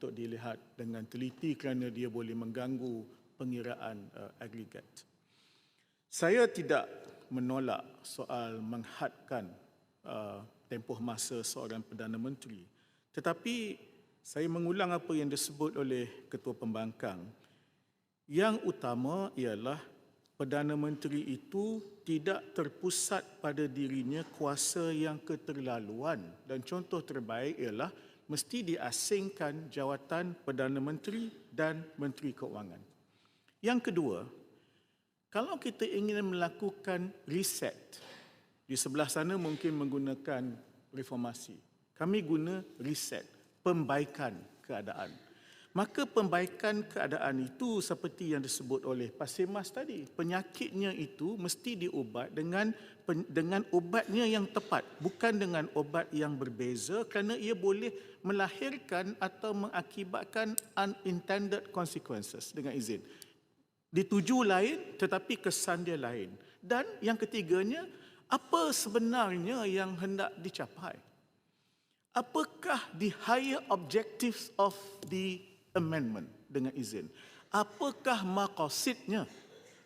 untuk dilihat dengan teliti kerana dia boleh mengganggu pengiraan agregat. Saya tidak menolak soal menghadkan tempoh masa seorang Perdana Menteri, tetapi saya mengulang apa yang disebut oleh Ketua Pembangkang. Yang utama ialah Perdana Menteri itu tidak terpusat pada dirinya kuasa yang keterlaluan, dan contoh terbaik ialah mesti diasingkan jawatan Perdana Menteri dan Menteri Keuangan. Yang kedua, kalau kita ingin melakukan reset, di sebelah sana mungkin menggunakan reformasi, kami guna reset, pembaikan keadaan. Maka pembaikan keadaan itu seperti yang disebut oleh Pasir Mas tadi, penyakitnya itu mesti diobat dengan obatnya yang tepat, bukan dengan obat yang berbeza, kerana ia boleh melahirkan atau mengakibatkan unintended consequences, dengan izin. Dituju lain tetapi kesan dia lain. Dan yang ketiganya, apa sebenarnya yang hendak dicapai? Apakah the higher objectives of the amendment, dengan izin? Apakah maqasidnya?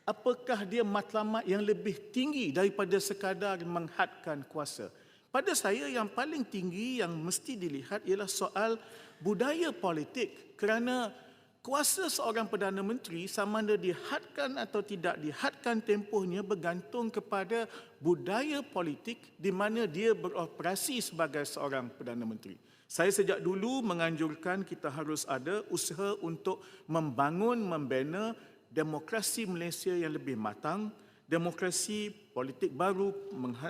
Apakah dia matlamat yang lebih tinggi daripada sekadar menghadkan kuasa? Pada saya yang paling tinggi yang mesti dilihat ialah soal budaya politik, kerana kuasa seorang Perdana Menteri sama ada dihadkan atau tidak dihadkan tempohnya bergantung kepada budaya politik di mana dia beroperasi sebagai seorang Perdana Menteri. Saya sejak dulu menganjurkan kita harus ada usaha untuk membangun, membina demokrasi Malaysia yang lebih matang, demokrasi politik baru,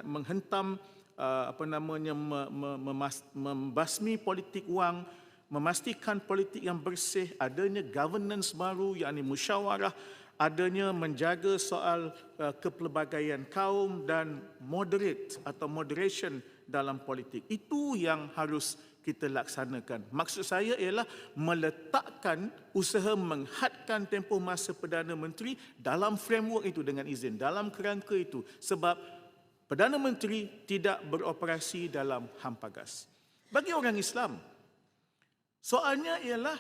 menghentam membasmi politik wang, memastikan politik yang bersih, adanya governance baru, yakni musyawarah, adanya menjaga soal kepelbagaian kaum dan moderate atau moderation dalam politik. Itu yang harus kita laksanakan. Maksud saya ialah meletakkan usaha menghadkan tempoh masa Perdana Menteri dalam framework itu, dengan izin, dalam kerangka itu, sebab Perdana Menteri tidak beroperasi dalam hampagas. Bagi orang Islam, soalnya ialah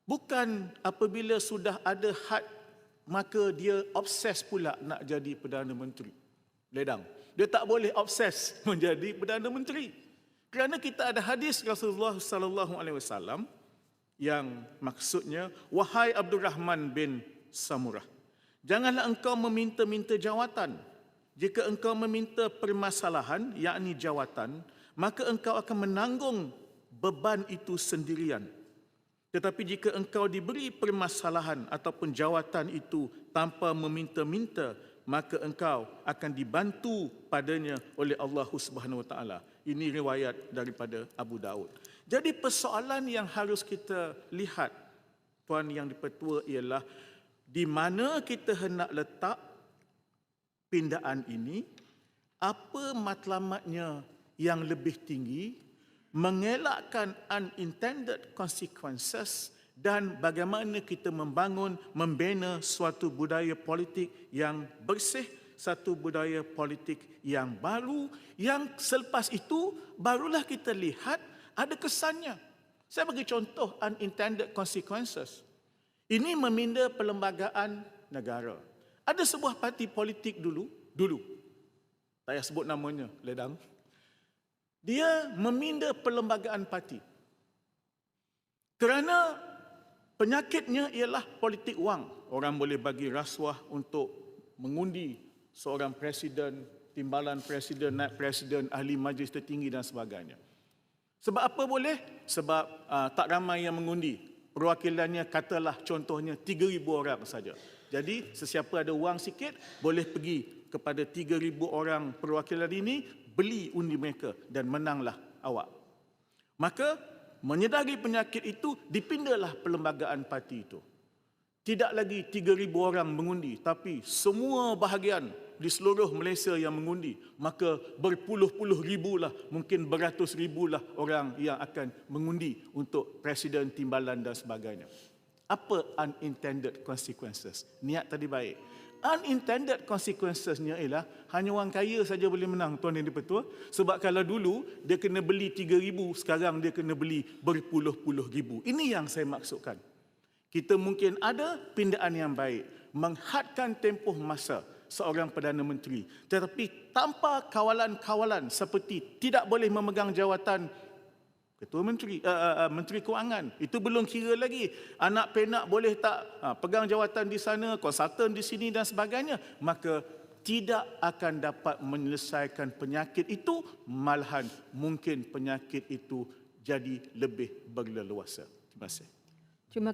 bukan apabila sudah ada had maka dia obses pula nak jadi Perdana Menteri. Ledang. Dia tak boleh obses menjadi Perdana Menteri. Kerana kita ada hadis Rasulullah sallallahu alaihi wasallam yang maksudnya, wahai Abdul Rahman bin Samurah, janganlah engkau meminta-minta jawatan. Jika engkau meminta permasalahan, yakni jawatan, maka engkau akan menanggung beban itu sendirian. Tetapi jika engkau diberi permasalahan ataupun jawatan itu tanpa meminta-minta, maka engkau akan dibantu padanya oleh Allah Subhanahu Wa Taala. Ini riwayat daripada Abu Daud. Jadi persoalan yang harus kita lihat, Tuan Yang di-Pertua, ialah di mana kita hendak letak pindaan ini, apa matlamatnya yang lebih tinggi, mengelakkan unintended consequences, dan bagaimana kita membangun, membina suatu budaya politik yang bersih, satu budaya politik yang baru, yang selepas itu barulah kita lihat ada kesannya. Saya bagi contoh unintended consequences. Ini meminda perlembagaan negara. Ada sebuah parti politik dulu, saya sebut namanya, Ledang. Dia meminda perlembagaan parti. Kerana penyakitnya ialah politik wang. Orang boleh bagi rasuah untuk mengundi seorang presiden, timbalan presiden, naib presiden, ahli majlis tertinggi dan sebagainya. Sebab apa boleh? Sebab tak ramai yang mengundi. Perwakilannya katalah contohnya 3,000 orang saja. Jadi sesiapa ada wang sikit boleh pergi kepada 3,000 orang perwakilan ini, beli undi mereka dan menanglah awak. Maka menyedari penyakit itu, dipindalah perlembagaan parti itu. Tidak lagi 3,000 orang mengundi, tapi semua bahagian di seluruh Malaysia yang mengundi. Maka berpuluh-puluh ribulah, mungkin beratus ribulah orang yang akan mengundi untuk presiden, timbalan dan sebagainya. Apa unintended consequences? Niat tadi baik. unintended consequences-nya ialah hanya orang kaya saja boleh menang, Tuan Yang di-Pertua. Sebab kalau dulu dia kena beli 3,000, sekarang dia kena beli berpuluh-puluh ribu. Ini yang saya maksudkan. Kita mungkin ada pindaan yang baik, menghadkan tempoh masa seorang Perdana Menteri. Tetapi tanpa kawalan-kawalan seperti tidak boleh memegang jawatan Ketua Menteri, Menteri Kewangan. Itu belum kira lagi. Anak penak boleh tak pegang jawatan di sana, konsultan di sini dan sebagainya. Maka tidak akan dapat menyelesaikan penyakit itu, malahan mungkin penyakit itu jadi lebih berleluasa. Terima kasih. Terima